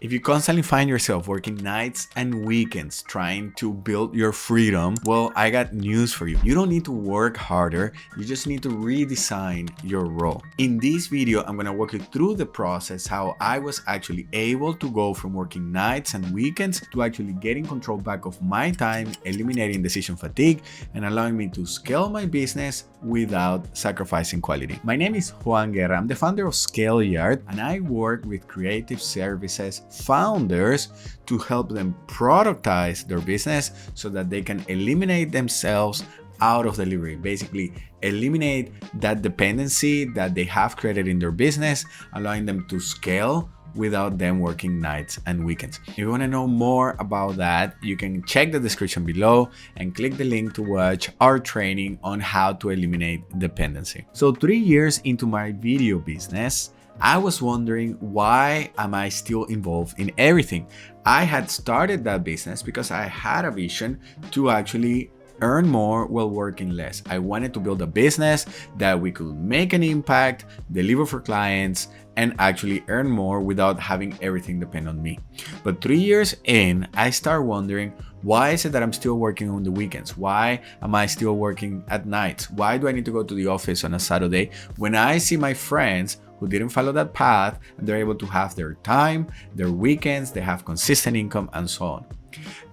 If you constantly find yourself working nights and weekends trying to build your freedom, well, I got news for you. You don't need to work harder, you just need to redesign your role. In this video, I'm gonna walk you through the process, how I was actually able to go from working nights and weekends to actually getting control back of my time, eliminating decision fatigue, and allowing me to scale my business without sacrificing quality. My name is Juan Guerra. I'm the founder of ScaleYard, and I work with creative services founders to help them productize their business so that they can eliminate themselves out of delivery. Basically, eliminate that dependency that they have created in their business, allowing them to scale without them working nights and weekends. If you want to know more about that, you can check the description below and click the link to watch our training on how to eliminate dependency. So 3 years into my video business, I was wondering, why am I still involved in everything? I had started that business because I had a vision to actually earn more while working less. I wanted to build a business that we could make an impact, deliver for clients, and actually earn more without having everything depend on me. But 3 years in, I start wondering, why is it that I'm still working on the weekends? Why am I still working at night? Why do I need to go to the office on a Saturday when I see my friends who didn't follow that path and they're able to have their time, their weekends, they have consistent income, and so on?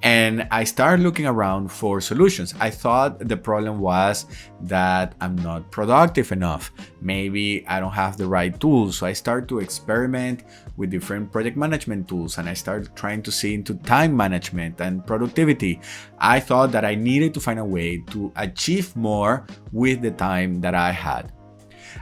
And I started looking around for solutions. I thought the problem was that I'm not productive enough. Maybe I don't have the right tools. So I started to experiment with different project management tools, and I started trying to see into time management and productivity. I thought that I needed to find a way to achieve more with the time that I had.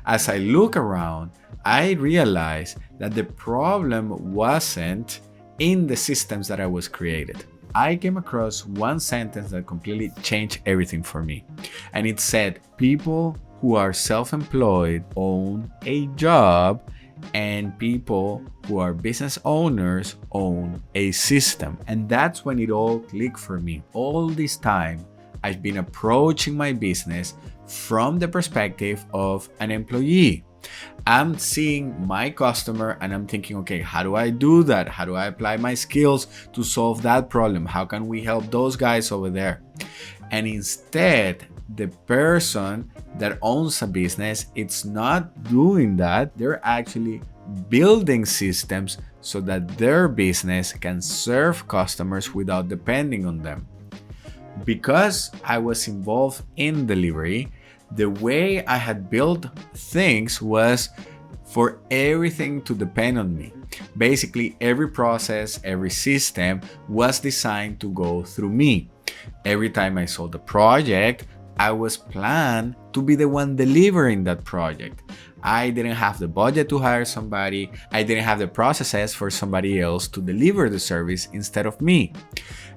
As I look around, I realized that the problem wasn't in the systems that I was created. I came across one sentence that completely changed everything for me. And it said, people who are self-employed own a job, and people who are business owners own a system. And that's when it all clicked for me. All this time, I've been approaching my business from the perspective of an employee. I'm seeing my customer and I'm thinking, okay, how do I do that? How do I apply my skills to solve that problem? How can we help those guys over there? And instead, the person that owns a business, it's not doing that. They're actually building systems so that their business can serve customers without depending on them. Because I was involved in delivery, the way I had built things was for everything to depend on me. Basically, every process, every system was designed to go through me. Every time I sold a project, I was planned to be the one delivering that project. I didn't have the budget to hire somebody. I didn't have the processes for somebody else to deliver the service instead of me.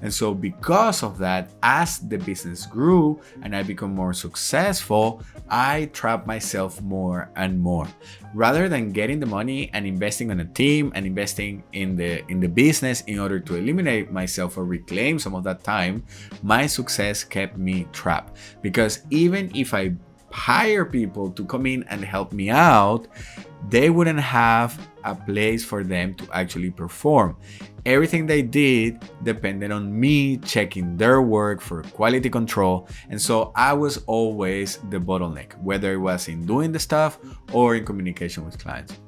And so because of that, as the business grew and I become more successful, I trapped myself more and more. Rather than getting the money and investing on a team and investing in the business in order to eliminate myself or reclaim some of that time, my success kept me trapped. Because even if I hire people to come in and help me out, they wouldn't have a place for them to actually perform. Everything they did depended on me checking their work for quality control, and so I was always the bottleneck, whether it was in doing the stuff or in communication with clients.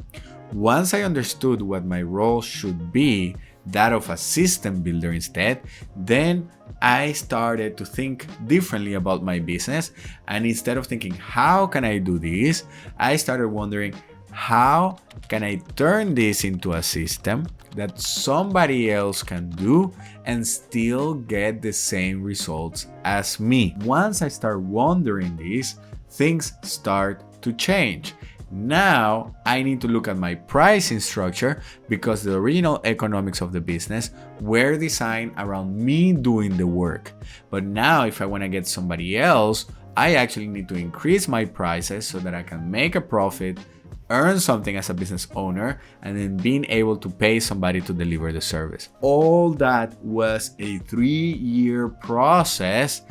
Once I understood what my role should be, that of a system builder instead, then I started to think differently about my business. And instead of thinking, how can I do this? I started wondering, how can I turn this into a system that somebody else can do and still get the same results as me? Once I start wondering this, things start to change. Now I need to look at my pricing structure because the original economics of the business were designed around me doing the work. But now if I want to get somebody else, I actually need to increase my prices so that I can make a profit, earn something as a business owner, and then being able to pay somebody to deliver the service. All that was a 3-year process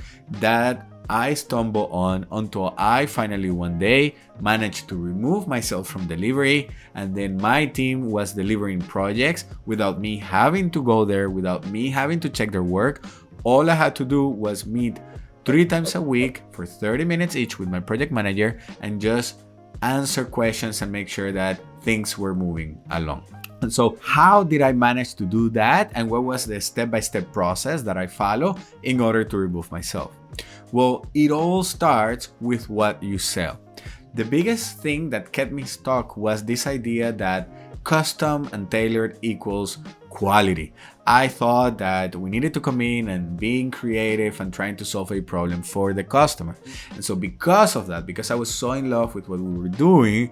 that I stumble on until I finally one day managed to remove myself from delivery, and then my team was delivering projects without me having to go there, without me having to check their work. All I had to do was meet 3 times a week for 30 minutes each with my project manager and just answer questions and make sure that things were moving along. And so how did I manage to do that? And what was the step-by-step process that I follow in order to remove myself? Well, it all starts with what you sell. The biggest thing that kept me stuck was this idea that custom and tailored equals quality. I thought that we needed to come in and being creative and trying to solve a problem for the customer. And so because of that, because I was so in love with what we were doing,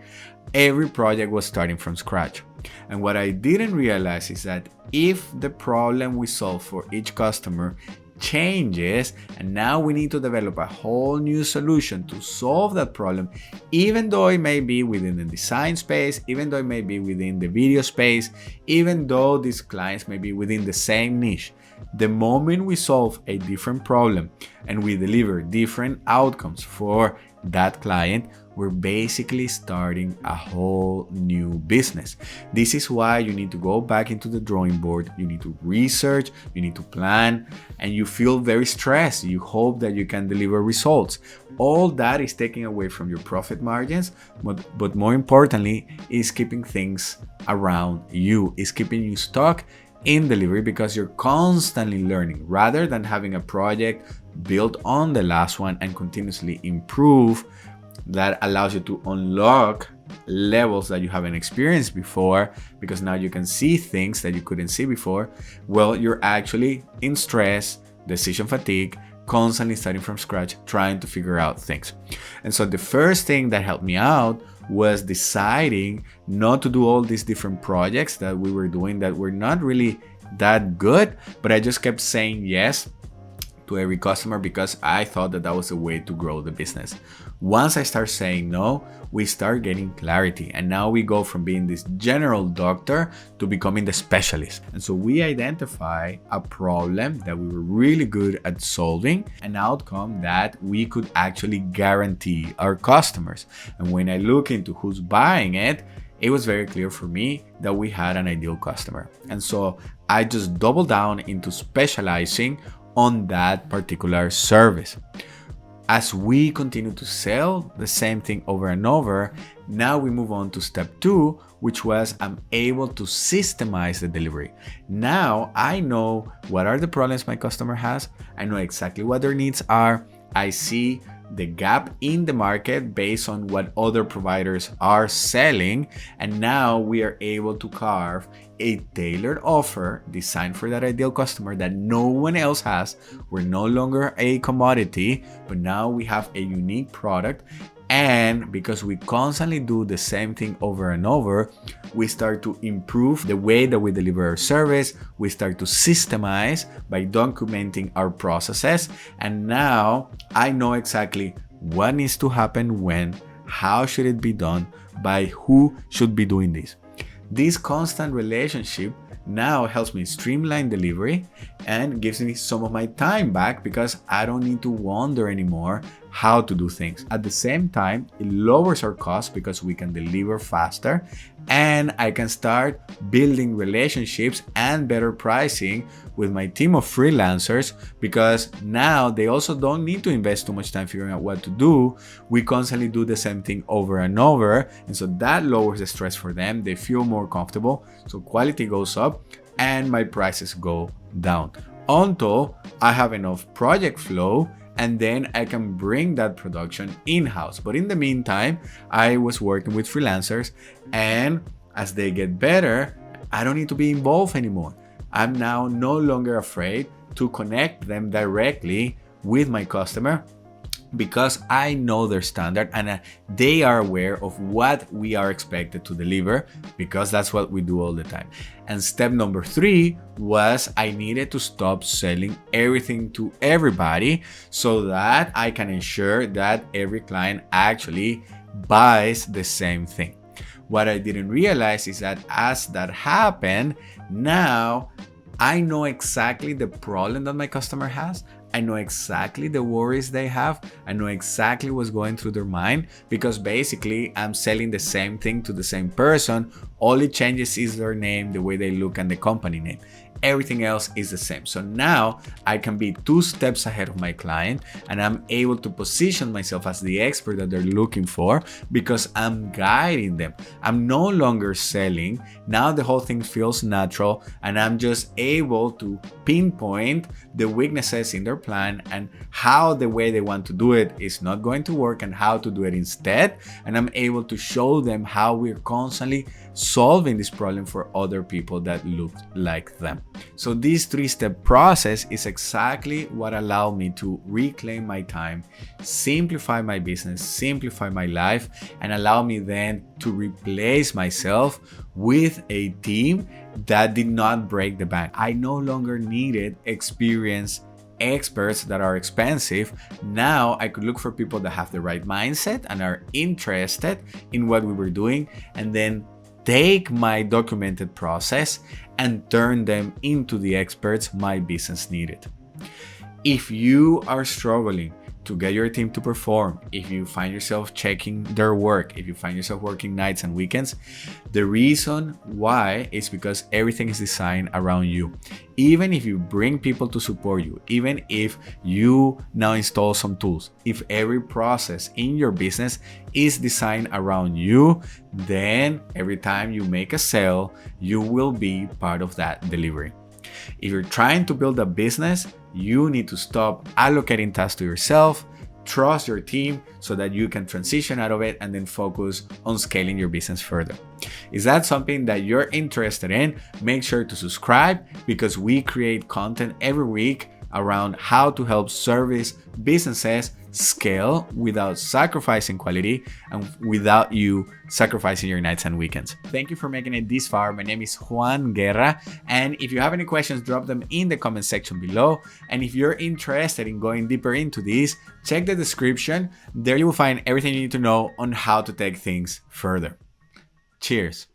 every project was starting from scratch. And what I didn't realize is that if the problem we solve for each customer changes and now we need to develop a whole new solution to solve that problem, even though it may be within the design space, even though it may be within the video space, even though these clients may be within the same niche, the moment we solve a different problem and we deliver different outcomes for that client, we're basically starting a whole new business. This is why you need to go back into the drawing board. You need to research, you need to plan, and you feel very stressed. You hope that you can deliver results. All that is taking away from your profit margins, but more importantly, is keeping things around you, is keeping you stuck in delivery because you're constantly learning rather than having a project built on the last one and continuously improve. That allows you to unlock levels that you haven't experienced before because now you can see things that you couldn't see before. Well, you're actually in stress, decision fatigue, constantly starting from scratch, trying to figure out things. And so the first thing that helped me out was deciding not to do all these different projects that we were doing that were not really that good, but I just kept saying yes to every customer because I thought that that was a way to grow the business. Once I start saying no, we start getting clarity. And now we go from being this general doctor to becoming the specialist. And so we identify a problem that we were really good at solving, an outcome that we could actually guarantee our customers. And when I look into who's buying it, it was very clear for me that we had an ideal customer. And so I just doubled down into specializing on that particular service. As we continue to sell the same thing over and over, now we move on to step 2, which was I'm able to systemize the delivery. Now I know what are the problems my customer has. I know exactly what their needs are. I see the gap in the market based on what other providers are selling. And now we are able to carve a tailored offer designed for that ideal customer that no one else has. We're no longer a commodity, but now we have a unique product. And because we constantly do the same thing over and over, we start to improve the way that we deliver our service. We start to systemize by documenting our processes. And now I know exactly what needs to happen when, how should it be done, by who should be doing this. This constant relationship now helps me streamline delivery and gives me some of my time back because I don't need to wonder anymore how to do things. At the same time, it lowers our costs because we can deliver faster and I can start building relationships and better pricing with my team of freelancers because now they also don't need to invest too much time figuring out what to do. We constantly do the same thing over and over, and so that lowers the stress for them. They feel more comfortable, so quality goes up and my prices go down until I have enough project flow, and then I can bring that production in-house. But in the meantime, I was working with freelancers, and as they get better, I don't need to be involved anymore. I'm now no longer afraid to connect them directly with my customer because I know their standard and they are aware of what we are expected to deliver because that's what we do all the time. And step number 3 was I needed to stop selling everything to everybody so that I can ensure that every client actually buys the same thing. What I didn't realize is that as that happened, now I know exactly the problem that my customer has I know exactly the worries they have. I know exactly what's going through their mind, because basically I'm selling the same thing to the same person. All it changes is their name, the way they look, and the company name. Everything else is the same. So now I can be 2 steps ahead of my client, and I'm able to position myself as the expert that they're looking for, because I'm guiding them. I'm no longer selling. Now the whole thing feels natural, and I'm just able to pinpoint the weaknesses in their plan and how the way they want to do it is not going to work, and how to do it instead. And I'm able to show them how we're constantly solving this problem for other people that look like them. So this 3-step process is exactly what allowed me to reclaim my time, simplify my business, simplify my life, and allow me then to replace myself with a team that did not break the bank. I no longer needed experienced experts that are expensive. Now I could look for people that have the right mindset and are interested in what we were doing, and then take my documented process and turn them into the experts my business needed. If you are struggling to get your team to perform, if you find yourself checking their work, if you find yourself working nights and weekends, the reason why is because everything is designed around you. Even if you bring people to support you, even if you now install some tools, if every process in your business is designed around you, then every time you make a sale, you will be part of that delivery. If you're trying to build a business, you need to stop allocating tasks to yourself, trust your team so that you can transition out of it and then focus on scaling your business further. Is that something that you're interested in? Make sure to subscribe, because we create content every week around how to help service businesses scale without sacrificing quality and without you sacrificing your nights and weekends. Thank you for making it this far. My name is Juan Guerra, and if you have any questions, drop them in the comment section below. And if you're interested in going deeper into this, check the description. There you will find everything you need to know on how to take things further. Cheers.